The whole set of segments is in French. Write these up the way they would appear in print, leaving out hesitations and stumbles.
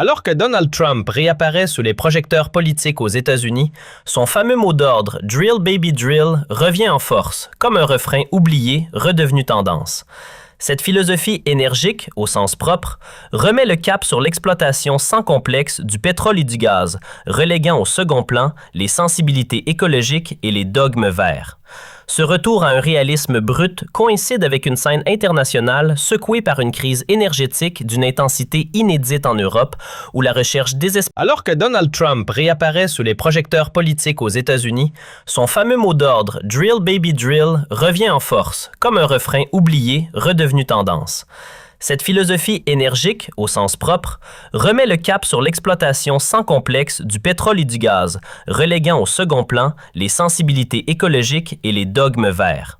Alors que Donald Trump réapparaît sous les projecteurs politiques aux États-Unis, son fameux mot d'ordre « Drill baby drill » revient en force, comme un refrain oublié redevenu tendance. Cette philosophie énergique, au sens propre, remet le cap sur l'exploitation sans complexe du pétrole et du gaz, reléguant au second plan les sensibilités écologiques et les dogmes verts. Ce retour à un réalisme brut coïncide avec une scène internationale secouée par une crise énergétique d'une intensité inédite en Europe, où la recherche désespérée. Alors que Donald Trump réapparaît sous les projecteurs politiques aux États-Unis, son fameux mot d'ordre « Drill baby drill » revient en force, comme un refrain oublié redevenu tendance. Cette philosophie énergique, au sens propre, remet le cap sur l'exploitation sans complexe du pétrole et du gaz, reléguant au second plan les sensibilités écologiques et les dogmes verts.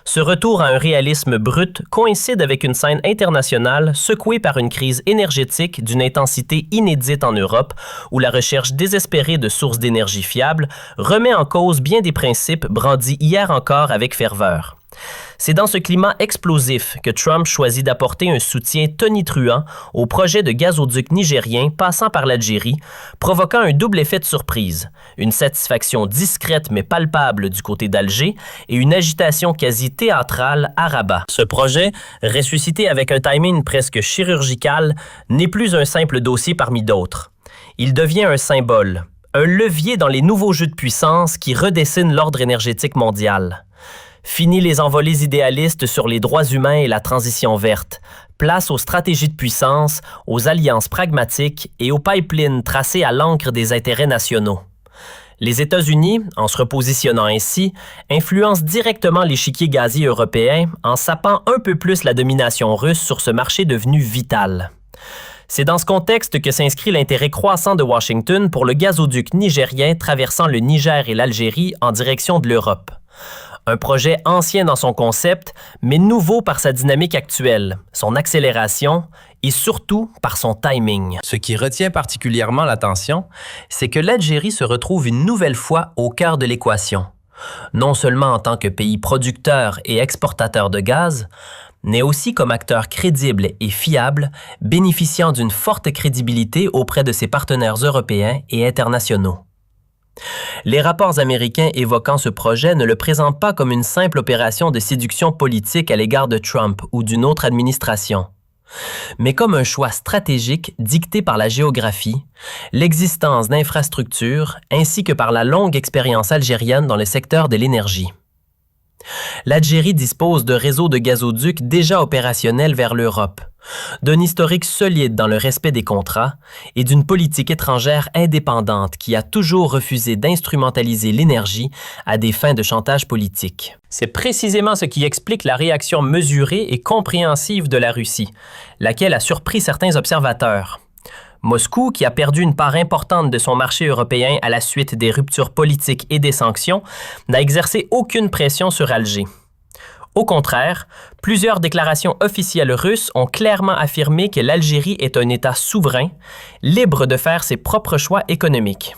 Ce retour à un réalisme brut coïncide avec une scène internationale secouée par une crise énergétique d'une intensité inédite en Europe, où la recherche désespérée de sources d'énergie fiables remet en cause bien des principes brandis hier encore avec ferveur. C'est dans ce climat explosif que Trump choisit d'apporter un soutien tonitruant au projet de gazoduc nigérien passant par l'Algérie, provoquant un double effet de surprise, une satisfaction discrète mais palpable du côté d'Alger et une agitation quasi théâtrale à Rabat. Ce projet, ressuscité avec un timing presque chirurgical, n'est plus un simple dossier parmi d'autres. Il devient un symbole, un levier dans les nouveaux jeux de puissance qui redessinent l'ordre énergétique mondial. Fini les envolées idéalistes sur les droits humains et la transition verte. Place aux stratégies de puissance, aux alliances pragmatiques et aux pipelines tracés à l'encre des intérêts nationaux. Les États-Unis, en se repositionnant ainsi, influencent directement l'échiquier gazier européen en sapant un peu plus la domination russe sur ce marché devenu vital. C'est dans ce contexte que s'inscrit l'intérêt croissant de Washington pour le gazoduc nigérien traversant le Niger et l'Algérie en direction de l'Europe. Un projet ancien dans son concept, mais nouveau par sa dynamique actuelle, son accélération et surtout par son timing. Ce qui retient particulièrement l'attention, c'est que l'Algérie se retrouve une nouvelle fois au cœur de l'équation. Non seulement en tant que pays producteur et exportateur de gaz, mais aussi comme acteur crédible et fiable, bénéficiant d'une forte crédibilité auprès de ses partenaires européens et internationaux. Les rapports américains évoquant ce projet ne le présentent pas comme une simple opération de séduction politique à l'égard de Trump ou d'une autre administration, mais comme un choix stratégique dicté par la géographie, l'existence d'infrastructures ainsi que par la longue expérience algérienne dans le secteur de l'énergie. L'Algérie dispose de réseaux de gazoducs déjà opérationnels vers l'Europe, d'un historique solide dans le respect des contrats et d'une politique étrangère indépendante qui a toujours refusé d'instrumentaliser l'énergie à des fins de chantage politique. C'est précisément ce qui explique la réaction mesurée et compréhensive de la Russie, laquelle a surpris certains observateurs. Moscou, qui a perdu une part importante de son marché européen à la suite des ruptures politiques et des sanctions, n'a exercé aucune pression sur Alger. Au contraire, plusieurs déclarations officielles russes ont clairement affirmé que l'Algérie est un État souverain, libre de faire ses propres choix économiques.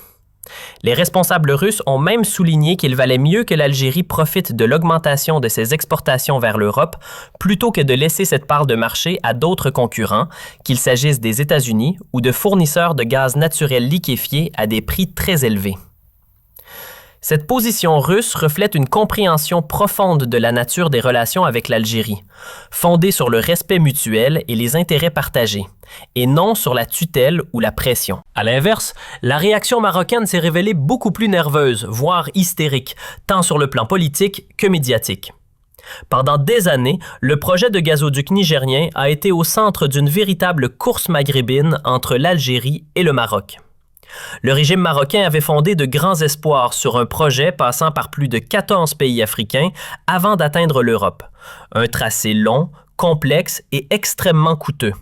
Les responsables russes ont même souligné qu'il valait mieux que l'Algérie profite de l'augmentation de ses exportations vers l'Europe plutôt que de laisser cette part de marché à d'autres concurrents, qu'il s'agisse des États-Unis ou de fournisseurs de gaz naturel liquéfié à des prix très élevés. Cette position russe reflète une compréhension profonde de la nature des relations avec l'Algérie, fondée sur le respect mutuel et les intérêts partagés, et non sur la tutelle ou la pression. À l'inverse, la réaction marocaine s'est révélée beaucoup plus nerveuse, voire hystérique, tant sur le plan politique que médiatique. Pendant des années, le projet de gazoduc nigérien a été au centre d'une véritable course maghrébine entre l'Algérie et le Maroc. Le régime marocain avait fondé de grands espoirs sur un projet passant par plus de 14 pays africains avant d'atteindre l'Europe. Un tracé long, complexe et extrêmement coûteux.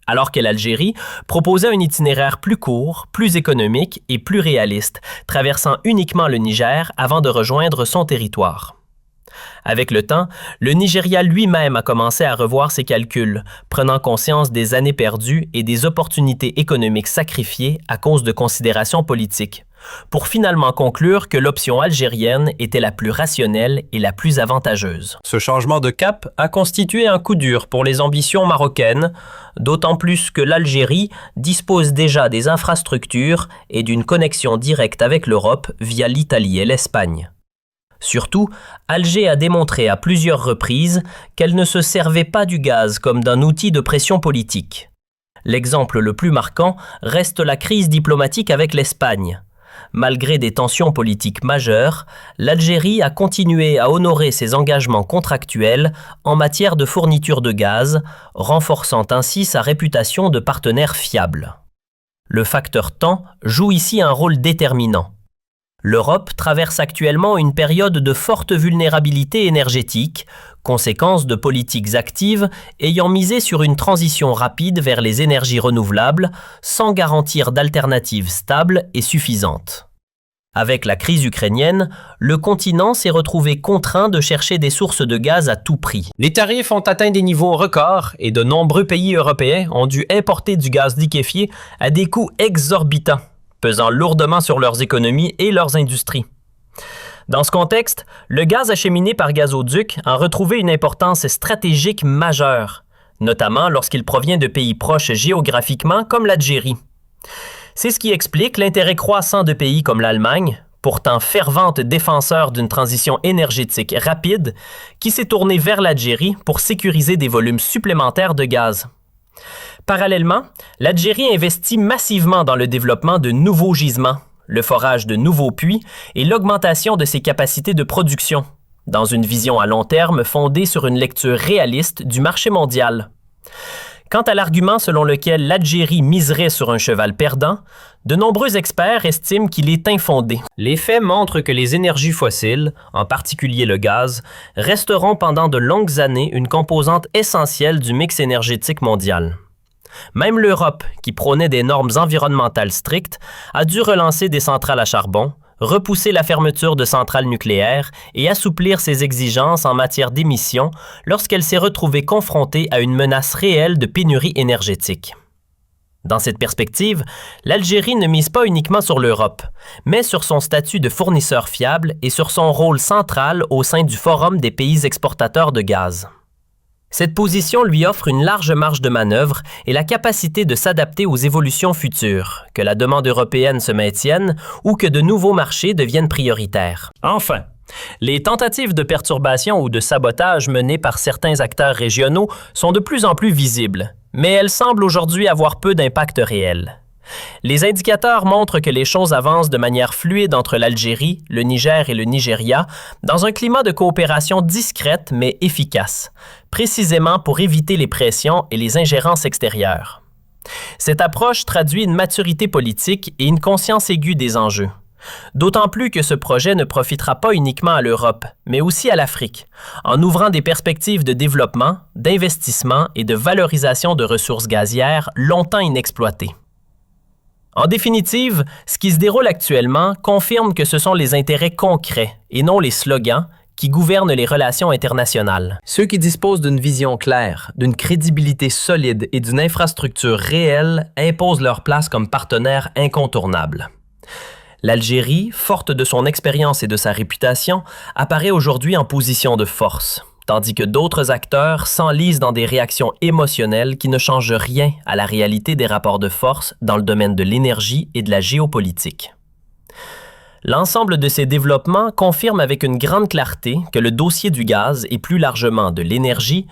Alors que l'Algérie proposait un itinéraire plus court, plus économique et plus réaliste, traversant uniquement le Niger avant de rejoindre son territoire. Avec le temps, le Nigeria lui-même a commencé à revoir ses calculs, prenant conscience des années perdues et des opportunités économiques sacrifiées à cause de considérations politiques. pour finalement conclure que l'option algérienne était la plus rationnelle et la plus avantageuse. Ce changement de cap a constitué un coup dur pour les ambitions marocaines, d'autant plus que l'Algérie dispose déjà des infrastructures et d'une connexion directe avec l'Europe via l'Italie et l'Espagne. Surtout, Alger a démontré à plusieurs reprises qu'elle ne se servait pas du gaz comme d'un outil de pression politique. L'exemple le plus marquant reste la crise diplomatique avec l'Espagne. Malgré des tensions politiques majeures, l'Algérie a continué à honorer ses engagements contractuels en matière de fourniture de gaz, renforçant ainsi sa réputation de partenaire fiable. Le facteur temps joue ici un rôle déterminant. L'Europe traverse actuellement une période de forte vulnérabilité énergétique, conséquence de politiques actives ayant misé sur une transition rapide vers les énergies renouvelables sans garantir d'alternatives stables et suffisantes. Avec la crise ukrainienne, le continent s'est retrouvé contraint de chercher des sources de gaz à tout prix. Les tarifs ont atteint des niveaux records et de nombreux pays européens ont dû importer du gaz liquéfié à des coûts exorbitants, pesant lourdement sur leurs économies et leurs industries. Dans ce contexte, le gaz acheminé par gazoduc a retrouvé une importance stratégique majeure, notamment lorsqu'il provient de pays proches géographiquement comme l'Algérie. C'est ce qui explique l'intérêt croissant de pays comme l'Allemagne, pourtant fervente défenseur d'une transition énergétique rapide, qui s'est tournée vers l'Algérie pour sécuriser des volumes supplémentaires de gaz. Parallèlement, l'Algérie investit massivement dans le développement de nouveaux gisements, le forage de nouveaux puits et l'augmentation de ses capacités de production, dans une vision à long terme fondée sur une lecture réaliste du marché mondial. Quant à l'argument selon lequel l'Algérie miserait sur un cheval perdant, de nombreux experts estiment qu'il est infondé. Les faits montrent que les énergies fossiles, en particulier le gaz, resteront pendant de longues années une composante essentielle du mix énergétique mondial. Même l'Europe, qui prônait des normes environnementales strictes, a dû relancer des centrales à charbon, repousser la fermeture de centrales nucléaires et assouplir ses exigences en matière d'émissions lorsqu'elle s'est retrouvée confrontée à une menace réelle de pénurie énergétique. Dans cette perspective, l'Algérie ne mise pas uniquement sur l'Europe, mais sur son statut de fournisseur fiable et sur son rôle central au sein du Forum des pays exportateurs de gaz. Cette position lui offre une large marge de manœuvre et la capacité de s'adapter aux évolutions futures, que la demande européenne se maintienne ou que de nouveaux marchés deviennent prioritaires. Enfin, les tentatives de perturbation ou de sabotage menées par certains acteurs régionaux sont de plus en plus visibles, mais elles semblent aujourd'hui avoir peu d'impact réel. Les indicateurs montrent que les choses avancent de manière fluide entre l'Algérie, le Niger et le Nigeria, dans un climat de coopération discrète mais efficace, précisément pour éviter les pressions et les ingérences extérieures. Cette approche traduit une maturité politique et une conscience aiguë des enjeux. D'autant plus que ce projet ne profitera pas uniquement à l'Europe, mais aussi à l'Afrique, en ouvrant des perspectives de développement, d'investissement et de valorisation de ressources gazières longtemps inexploitées. En définitive, ce qui se déroule actuellement confirme que ce sont les intérêts concrets et non les slogans qui gouvernent les relations internationales. Ceux qui disposent d'une vision claire, d'une crédibilité solide et d'une infrastructure réelle imposent leur place comme partenaire incontournable. L'Algérie, forte de son expérience et de sa réputation, apparaît aujourd'hui en position de force, tandis que d'autres acteurs s'enlisent dans des réactions émotionnelles qui ne changent rien à la réalité des rapports de force dans le domaine de l'énergie et de la géopolitique. L'ensemble de ces développements confirme avec une grande clarté que le dossier du gaz et plus largement de l'énergie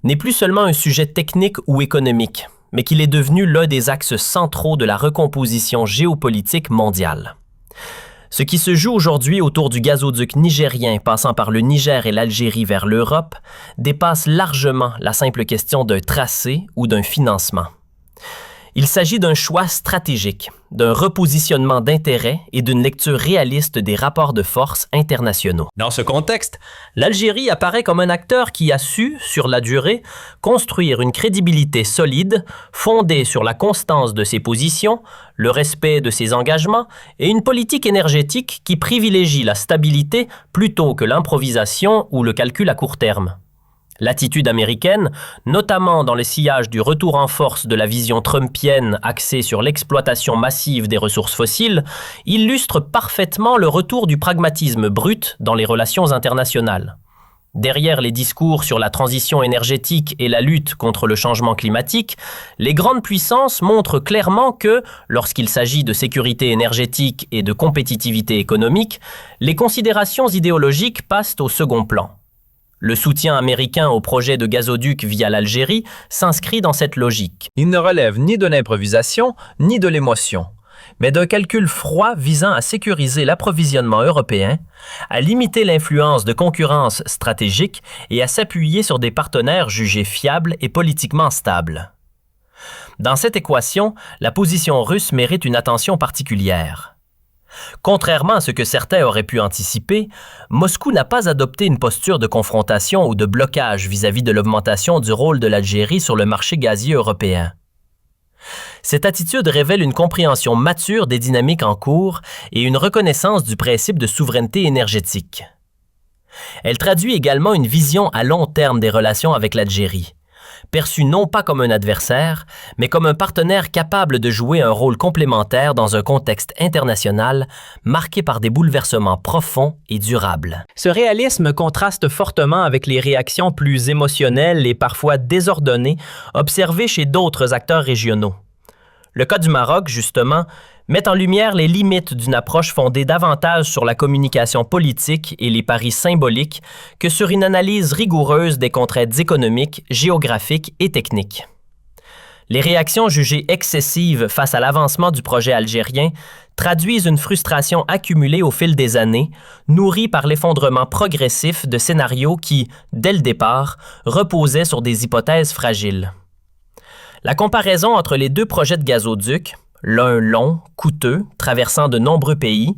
n'est plus seulement un sujet technique ou économique, mais qu'il est devenu l'un des axes centraux de la recomposition géopolitique mondiale. Ce qui se joue aujourd'hui autour du gazoduc nigérien passant par le Niger et l'Algérie vers l'Europe dépasse largement la simple question d'un tracé ou d'un financement. Il s'agit d'un choix stratégique, d'un repositionnement d'intérêts et d'une lecture réaliste des rapports de force internationaux. Dans ce contexte, l'Algérie apparaît comme un acteur qui a su, sur la durée, construire une crédibilité solide, fondée sur la constance de ses positions, le respect de ses engagements et une politique énergétique qui privilégie la stabilité plutôt que l'improvisation ou le calcul à court terme. L'attitude américaine, notamment dans le sillage du retour en force de la vision trumpienne axée sur l'exploitation massive des ressources fossiles, illustre parfaitement le retour du pragmatisme brut dans les relations internationales. Derrière les discours sur la transition énergétique et la lutte contre le changement climatique, les grandes puissances montrent clairement que, lorsqu'il s'agit de sécurité énergétique et de compétitivité économique, les considérations idéologiques passent au second plan. Le soutien américain au projet de gazoduc via l'Algérie s'inscrit dans cette logique. Il ne relève ni de l'improvisation, ni de l'émotion, mais d'un calcul froid visant à sécuriser l'approvisionnement européen, à limiter l'influence de concurrence stratégique et à s'appuyer sur des partenaires jugés fiables et politiquement stables. Dans cette équation, la position russe mérite une attention particulière. Contrairement à ce que certains auraient pu anticiper, Moscou n'a pas adopté une posture de confrontation ou de blocage vis-à-vis de l'augmentation du rôle de l'Algérie sur le marché gazier européen. Cette attitude révèle une compréhension mature des dynamiques en cours et une reconnaissance du principe de souveraineté énergétique. Elle traduit également une vision à long terme des relations avec l'Algérie, perçue non pas comme un adversaire, mais comme un partenaire capable de jouer un rôle complémentaire dans un contexte international marqué par des bouleversements profonds et durables. Ce réalisme contraste fortement avec les réactions plus émotionnelles et parfois désordonnées observées chez d'autres acteurs régionaux. Le cas du Maroc, justement, met en lumière les limites d'une approche fondée davantage sur la communication politique et les paris symboliques que sur une analyse rigoureuse des contraintes économiques, géographiques et techniques. Les réactions jugées excessives face à l'avancement du projet algérien traduisent une frustration accumulée au fil des années, nourrie par l'effondrement progressif de scénarios qui, dès le départ, reposaient sur des hypothèses fragiles. La comparaison entre les deux projets de gazoduc, l'un long, coûteux, traversant de nombreux pays,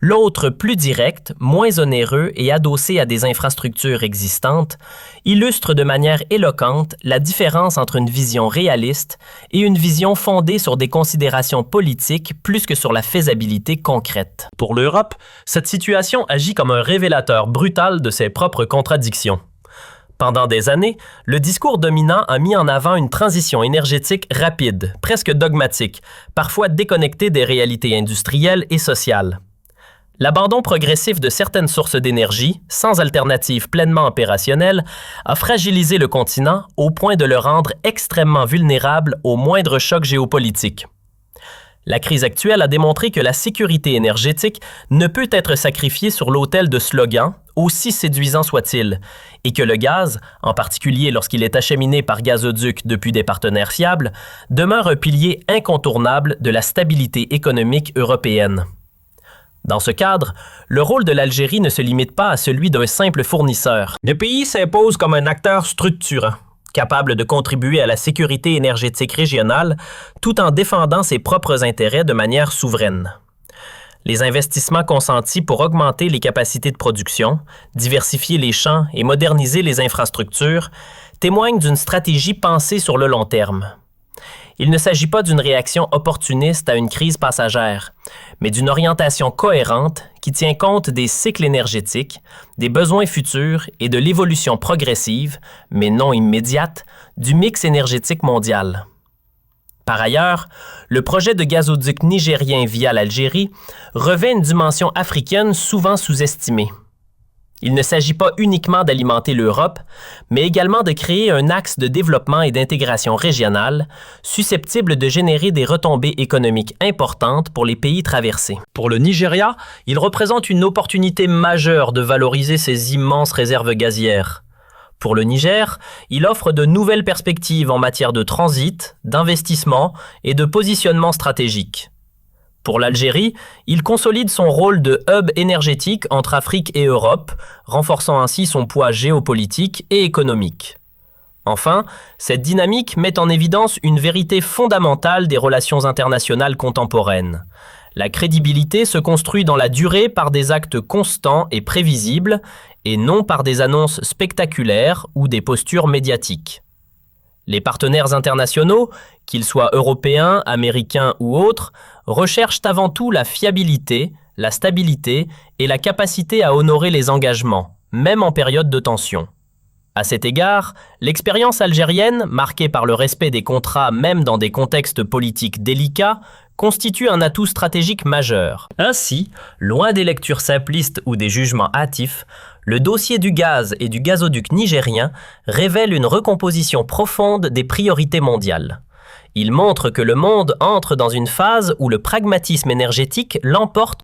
l'autre plus direct, moins onéreux et adossé à des infrastructures existantes, illustre de manière éloquente la différence entre une vision réaliste et une vision fondée sur des considérations politiques plus que sur la faisabilité concrète. Pour l'Europe, cette situation agit comme un révélateur brutal de ses propres contradictions. Pendant des années, le discours dominant a mis en avant une transition énergétique rapide, presque dogmatique, parfois déconnectée des réalités industrielles et sociales. L'abandon progressif de certaines sources d'énergie, sans alternative pleinement opérationnelle, a fragilisé le continent au point de le rendre extrêmement vulnérable aux moindres chocs géopolitiques. La crise actuelle a démontré que la sécurité énergétique ne peut être sacrifiée sur l'autel de slogans, aussi séduisants soient-ils, et que le gaz, en particulier lorsqu'il est acheminé par gazoduc depuis des partenaires fiables, demeure un pilier incontournable de la stabilité économique européenne. Dans ce cadre, le rôle de l'Algérie ne se limite pas à celui d'un simple fournisseur. Le pays s'impose comme un acteur structurant, capable de contribuer à la sécurité énergétique régionale tout en défendant ses propres intérêts de manière souveraine. Les investissements consentis pour augmenter les capacités de production, diversifier les champs et moderniser les infrastructures témoignent d'une stratégie pensée sur le long terme. Il ne s'agit pas d'une réaction opportuniste à une crise passagère, mais d'une orientation cohérente qui tient compte des cycles énergétiques, des besoins futurs et de l'évolution progressive, mais non immédiate, du mix énergétique mondial. Par ailleurs, le projet de gazoduc nigérien via l'Algérie revêt une dimension africaine souvent sous-estimée. Il ne s'agit pas uniquement d'alimenter l'Europe, mais également de créer un axe de développement et d'intégration régionale susceptible de générer des retombées économiques importantes pour les pays traversés. Pour le Nigeria, il représente une opportunité majeure de valoriser ses immenses réserves gazières. Pour le Niger, il offre de nouvelles perspectives en matière de transit, d'investissement et de positionnement stratégique. Pour l'Algérie, il consolide son rôle de hub énergétique entre Afrique et Europe, renforçant ainsi son poids géopolitique et économique. Enfin, cette dynamique met en évidence une vérité fondamentale des relations internationales contemporaines. La crédibilité se construit dans la durée par des actes constants et prévisibles, et non par des annonces spectaculaires ou des postures médiatiques. Les partenaires internationaux, qu'ils soient européens, américains ou autres, recherchent avant tout la fiabilité, la stabilité et la capacité à honorer les engagements, même en période de tension. À cet égard, l'expérience algérienne, marquée par le respect des contrats même dans des contextes politiques délicats, constitue un atout stratégique majeur. Ainsi, loin des lectures simplistes ou des jugements hâtifs, le dossier du gaz et du gazoduc nigérien révèle une recomposition profonde des priorités mondiales. Il montre que le monde entre dans une phase où le pragmatisme énergétique l'emporte